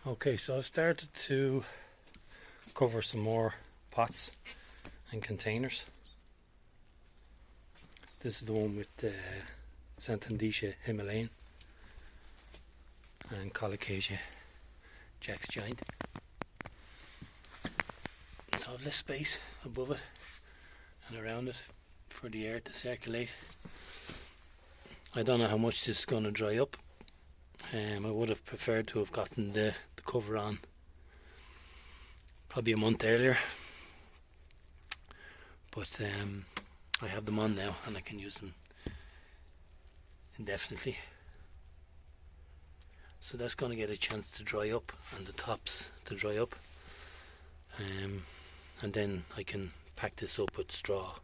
Okay, so I've started to cover some more pots and containers. This is the one with Zantedeschia Himalaya and Colocasia Jack's Giant. So I've less space above it and around it for the air to circulate. I don't know how much this is going to dry up. I would have preferred to have gotten the cover on probably a month earlier, but I have them on now and I can use them indefinitely. So that's going to get a chance to dry up, and the tops to dry up, and then I can pack this up with straw,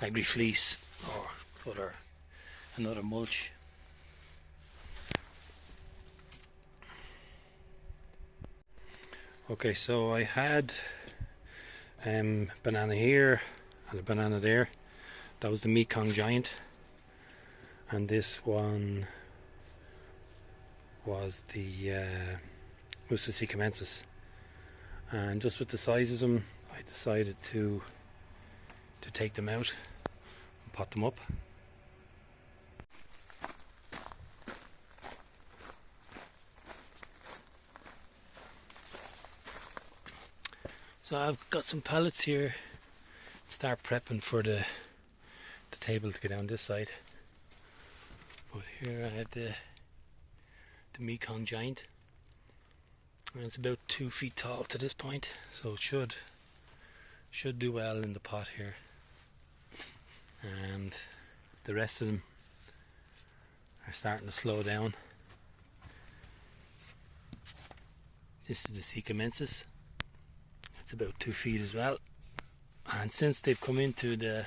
agri fleece, or another mulch. Okay, so I had banana here and a banana there. That was the Mekong Giant, and this one was the Musa Sikamensis. And just with the size of them, I decided to take them out and pot them up. So I've got some pallets here. Start prepping for the table to get down this side. But here I had the Mekong Giant, and it's about 2 feet tall to this point, so it should do well in the pot here. And the rest of them are starting to slow down. This is the Sikamensis. It's about 2 feet as well, and since they've come into the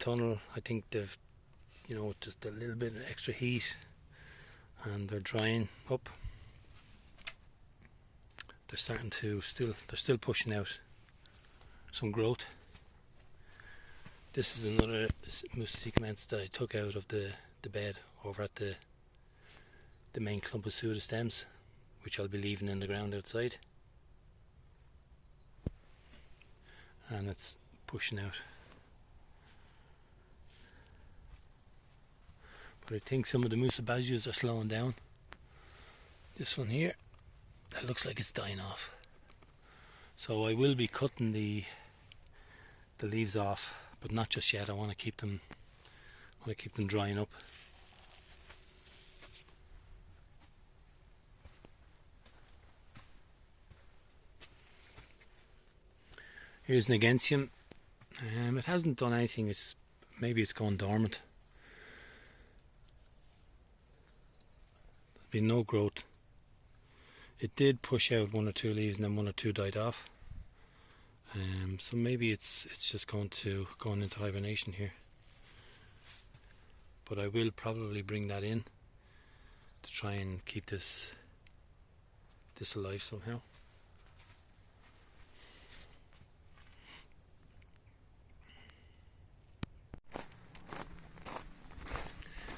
tunnel, I think they've, just a little bit of extra heat, and they're drying up. They're starting to they're still pushing out some growth. This is another Musa Sikamensis that I took out of the bed over at the main clump of pseudostems, which I'll be leaving in the ground outside. And it's pushing out. But I think some of the Musa Basius are slowing down. This one here, that looks like it's dying off. So I will be cutting the leaves off, but not just yet. I want to keep them drying up. Here's an Negentium. It hasn't done anything. Maybe it's gone dormant. There's been no growth. It did push out 1 or 2 leaves, and then 1 or 2 died off. So maybe it's just going into hibernation here. But I will probably bring that in to try and keep this alive somehow.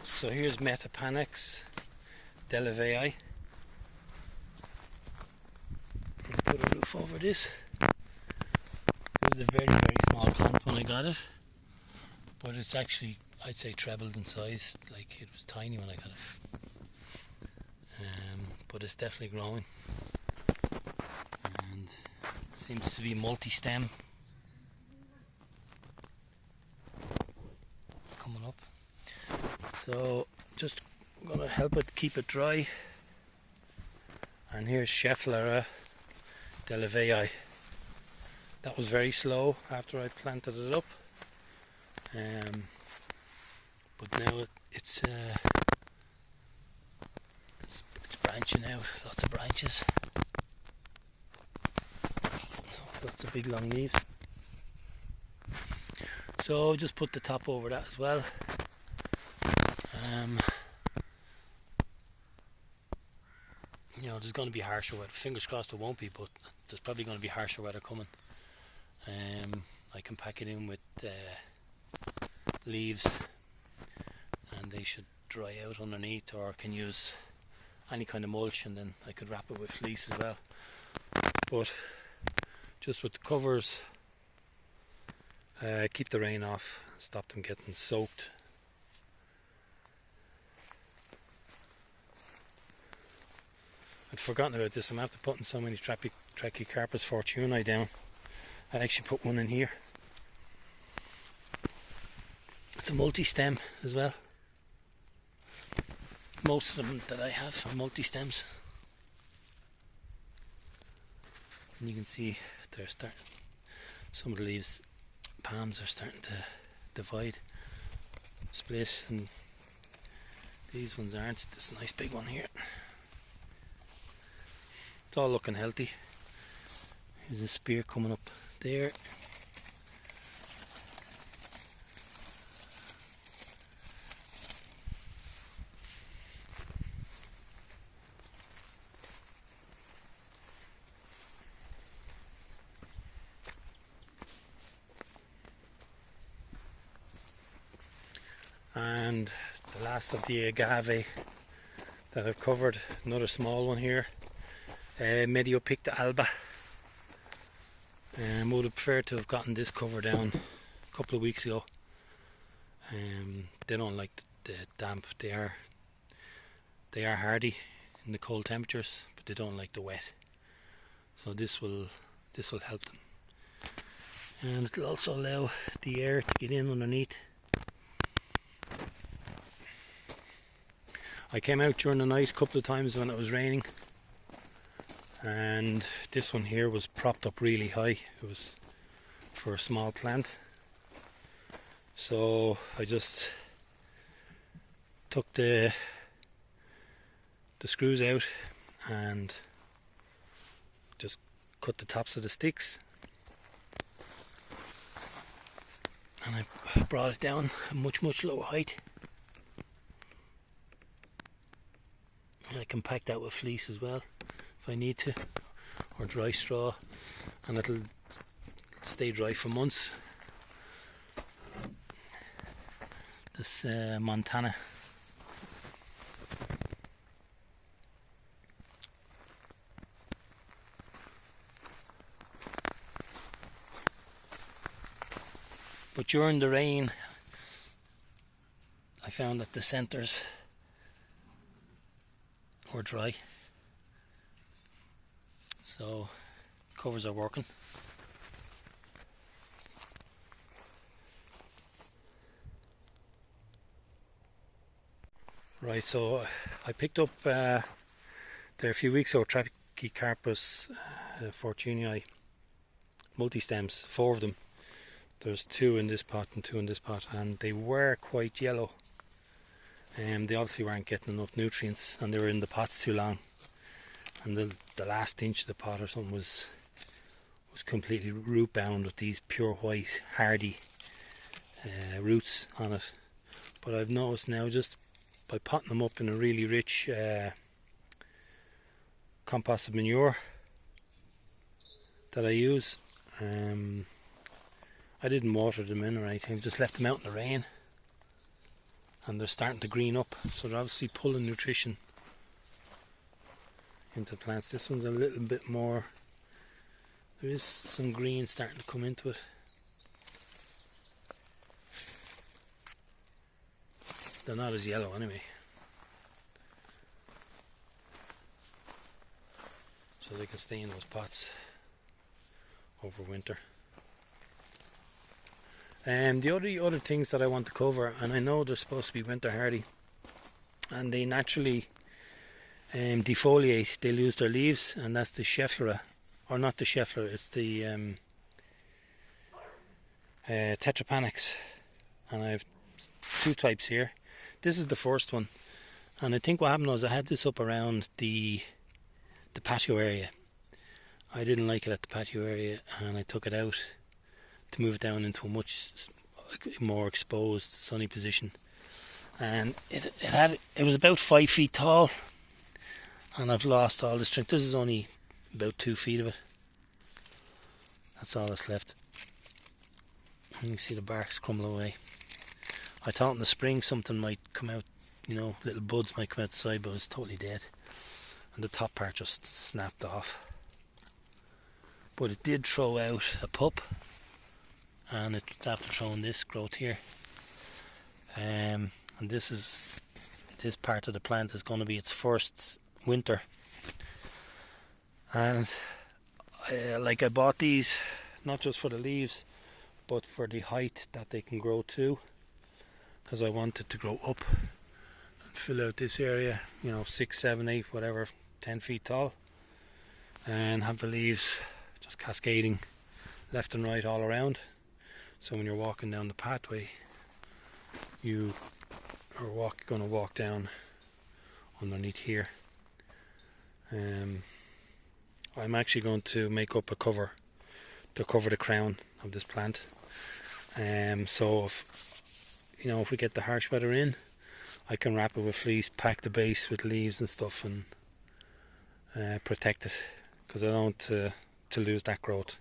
So here's Metapanax Delavayi. Put a roof over this. It was a very, very small plant when I got it, but it's actually, I'd say, trebled in size. Like, it was tiny when I got it, but it's definitely growing, and seems to be multi-stem. Coming up. So just going to help it keep it dry. And here's Schefflera Delavayi. That was very slow after I planted it up, but now it's branching out. Lots of branches, lots of big long leaves. So just put the top over that as well. There's going to be harsher weather. Fingers crossed it won't be, but there's probably going to be harsher weather coming. I can pack it in with leaves, and they should dry out underneath, or I can use any kind of mulch, and then I could wrap it with fleece as well. But just with the covers, keep the rain off, stop them getting soaked. I'd forgotten about this. I'm after putting so many Trachycarpus Fortunei down. I actually put one in here. It's a multi-stem as well. Most of them that I have are multi-stems. And you can see they're starting, some of the leaves, palms are starting to divide, split, and these ones aren't. This nice big one here. It's all looking healthy. There's a spear coming up there. And the last of the agave that I've covered, another small one here, Mediopicta alba. Would have preferred to have gotten this cover down a couple of weeks ago. They don't like the damp. They are hardy in the cold temperatures, but they don't like the wet. So this will help them, and it will also allow the air to get in underneath. I came out during the night a couple of times when it was raining, and this one here was propped up really high. It was for a small plant, so I just took the screws out and just cut the tops of the sticks, and I brought it down a much lower height. I can pack that with fleece as well if I need to, or dry straw, and it'll stay dry for months. This Montana. But during the rain I found that the centres were dry, so covers are working. Right, so I picked up there a few weeks ago Trachycarpus Fortunei multi-stems, 4 of them. There's 2 in this pot and 2 in this pot, and they were quite yellow. They obviously weren't getting enough nutrients, and they were in the pots too long, and the last inch of the pot or something was completely root bound with these pure white hardy roots on it. But I've noticed now, just by potting them up in a really rich composted manure that I use, I didn't water them in or anything, just left them out in the rain, and they're starting to green up, so they're obviously pulling nutrition into the plants. This one's a little bit more, there is some green starting to come into it. They're not as yellow anyway, so they can stay in those pots over winter. The other things that I want to cover, and I know they're supposed to be winter hardy, and they naturally defoliate, they lose their leaves, and that's the Schefflera, or not the Schefflera, it's the Metapanax, and I have 2 types here. This is the first one, and I think what happened was I had this up around the patio area. I didn't like it at the patio area, and I took it out to move it down into a much more exposed sunny position, and it was about 5 feet tall, and I've lost all the strength. This is only about 2 feet of it. That's all that's left. And you can see the bark's crumbling away. I thought in the spring something might come out, you know, little buds might come out the side, but it's totally dead. and the top part just snapped off. But it did throw out a pup, and it's after throwing this growth here. And this part of the plant is going to be its first winter. And I bought these not just for the leaves, but for the height that they can grow to, because I wanted to grow up and fill out this area, 6, 7, 8, whatever, 10 feet tall, and have the leaves just cascading left and right all around. So when you're walking down the pathway, you are going to walk down underneath here. I'm actually going to make up a cover to cover the crown of this plant. So if we get the harsh weather in, I can wrap it with fleece, pack the base with leaves and stuff, and protect it, because I don't want to lose that growth.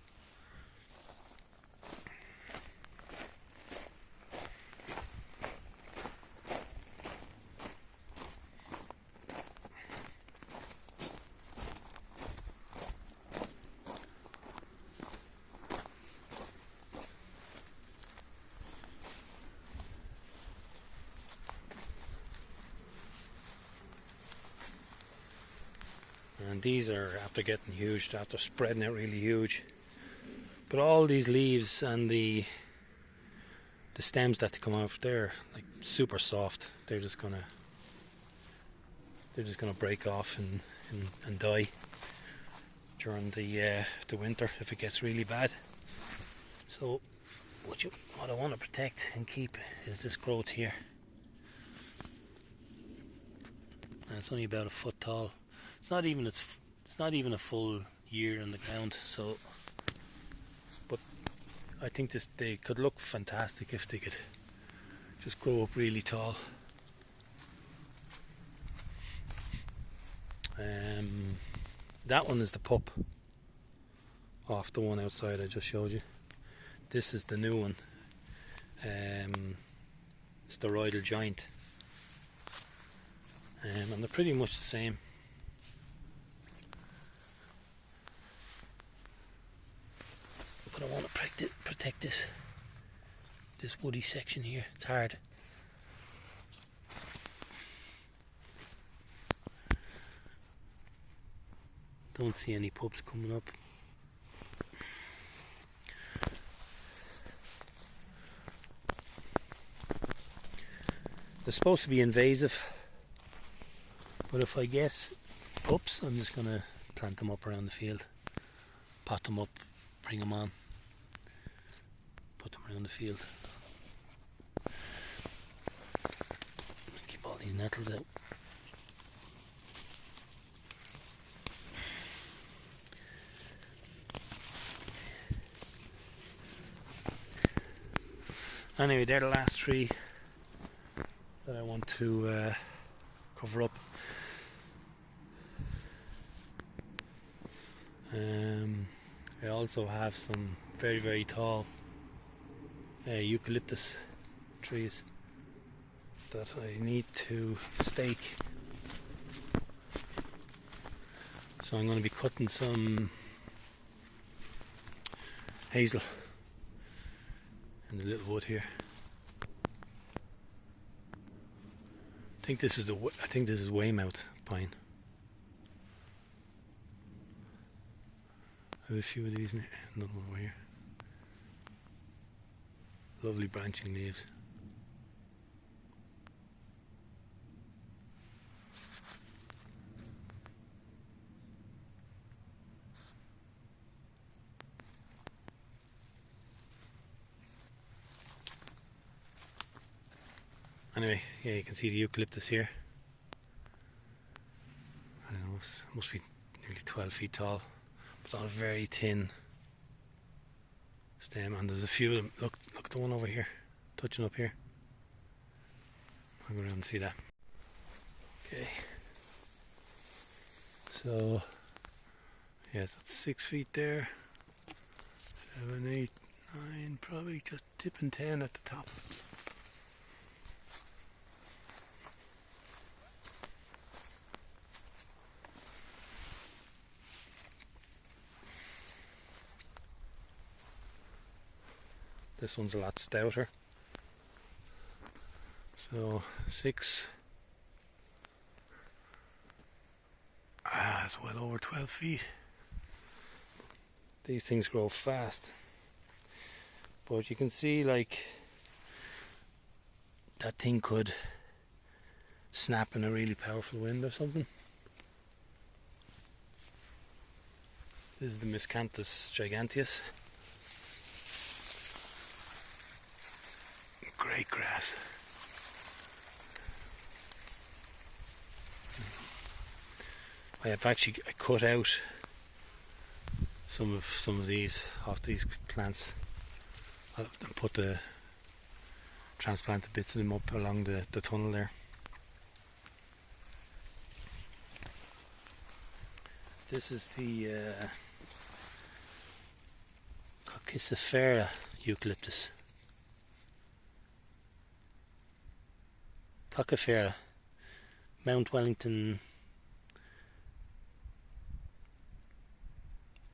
And these are after getting huge, after spreading out really huge. But all these leaves and the stems that come off, they're like super soft. They're just gonna break off and die during the winter if it gets really bad. So what I want to protect and keep is this growth here. And it's only about a foot tall. It's not even a full year in the ground, so, but I think they could look fantastic if they could just grow up really tall. That one is the pup off the one outside I just showed you. This is the new one, steroidal giant, and they're pretty much the same. But I want to protect this woody section here. It's hard. Don't see any pups coming up. They're supposed to be invasive, but if I get pups, I'm just going to plant them up around the field, pot them up, bring them on, put them around the field. Keep all these nettles out. Anyway, they're the last three that I want to cover up. I also have some very, very tall eucalyptus trees that I need to stake. So I'm going to be cutting some hazel in the little wood here. I think this is Weymouth pine. I have a few of these, another one over here. Lovely branching leaves. Anyway, yeah, you can see the eucalyptus here. I don't know, it must be nearly 12 feet tall. It's on a very thin stem, and there's a few of them. Look at the one over here, touching up here. I'll go around and see that. Okay. So, yeah, that's 6 feet there. 7, 8, 9, probably just tipping 10 at the top. This one's a lot stouter. So 6. It's well over 12 feet. These things grow fast. But you can see, like, that thing could snap in a really powerful wind or something. This is the Miscanthus giganteus. Great grass. I cut out some of these off these plants and put the transplanted bits of them up along the tunnel there. This is the Trachycarpus Eucalyptus. Coccifera, Mount Wellington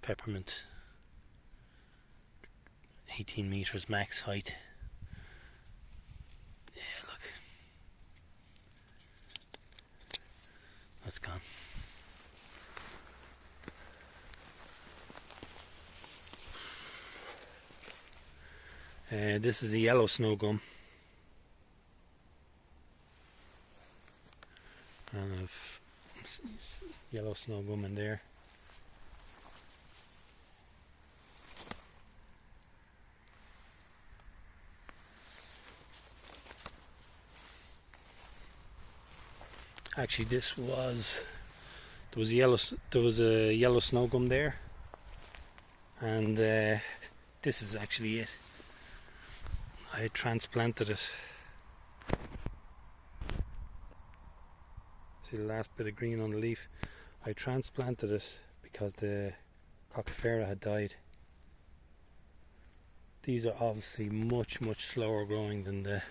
peppermint, 18 meters max height. Yeah, look, that's gone. This is a yellow snow gum, and I've yellow snow gum in there. Actually, there was a yellow snow gum there, and this is actually it. I transplanted it. See the last bit of green on the leaf? I transplanted it because the Coccifera had died. These are obviously much slower growing than the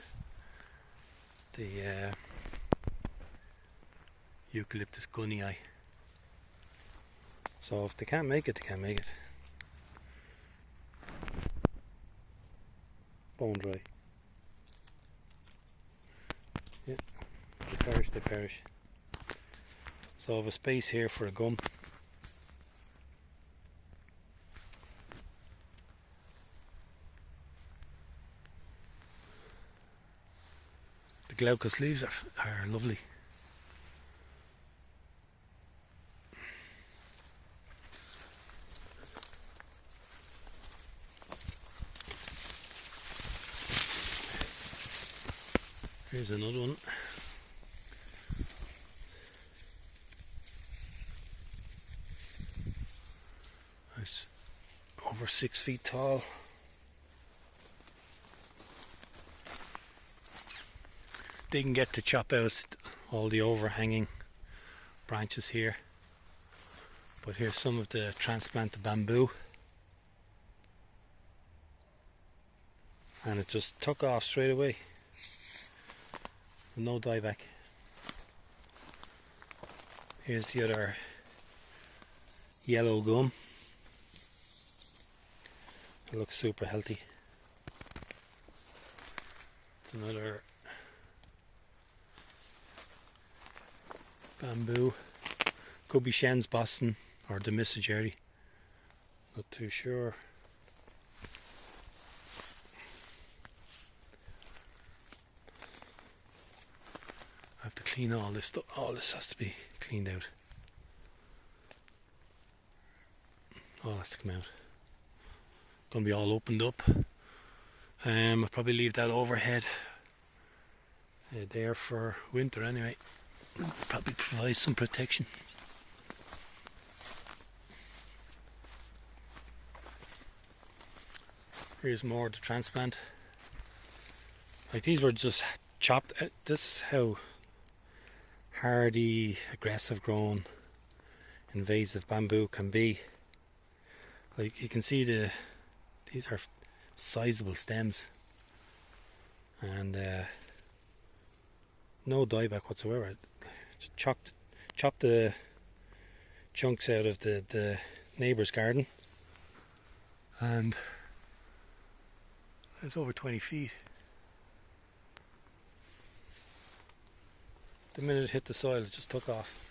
Eucalyptus gunnii. So if they can't make it, they can't make it. Bone dry. Yeah, they perish. So I have a space here for a gum. The glaucous leaves are lovely. Here's another one. It's over 6 feet tall. They can get to chop out all the overhanging branches here. But here's some of the transplanted bamboo. And it just took off straight away. No dieback. Here's the other yellow gum. It looks super healthy. It's another bamboo. Could be Shen's Boston or the Missigeri. Not too sure. I have to clean all this stuff. All this has to be cleaned out. All has to come out. Gonna be all opened up. I'll probably leave that overhead there for winter anyway. Probably provide some protection. Here's more of the transplant. Like, these were just chopped out. This is how hardy, aggressive grown, invasive bamboo can be. Like, you can see these are sizable stems, and no dieback whatsoever. Just chopped the chunks out of the neighbour's garden, and It's over 20 feet. The minute it hit the soil, it just took off.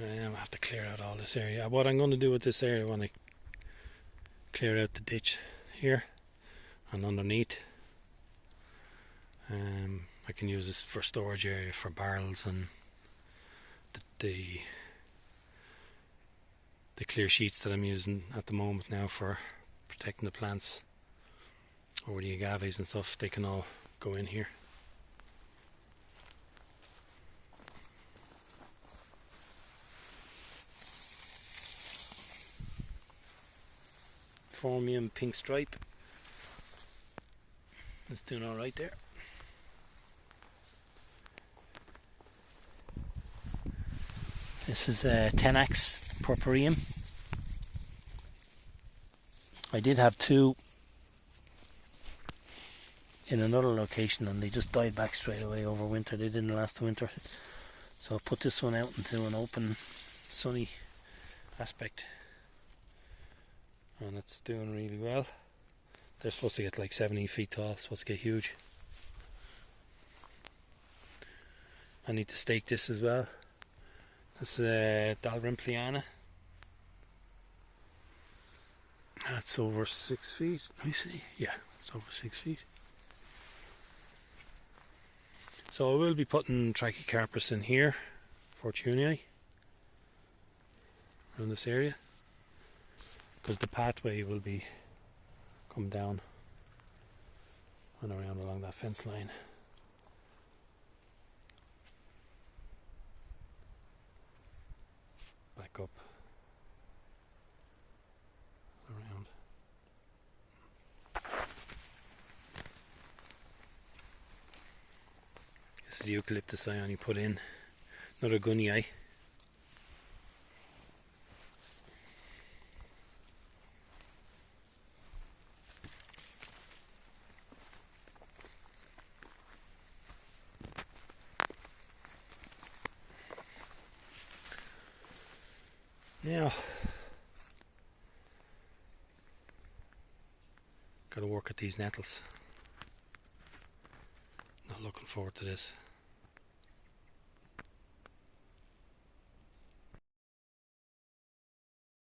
I have to clear out all this area. What I'm going to do with this area, when I clear out the ditch here and underneath, I can use this for storage area for barrels and the clear sheets that I'm using at the moment now for protecting the plants, or the agaves and stuff. They can all go in here. Phormium pink stripe. It's doing alright there. This is Tenax purpureum. I did have two in another location and they just died back straight away over winter. They didn't last the winter. So I put this one out into an open, sunny aspect. And it's doing really well. They're supposed to get like 70 feet tall, supposed to get huge. I need to stake this as well. This is Dalrympliana. That's over 6 feet. Let me see. Yeah, it's over 6 feet. So I will be putting Trachycarpus in here, Fortunei, around this area, because the pathway will be come down and around along that fence line. Back up around. This is the eucalyptus I only put in. Another gunnii. Now, got to work at these nettles. Not looking forward to this.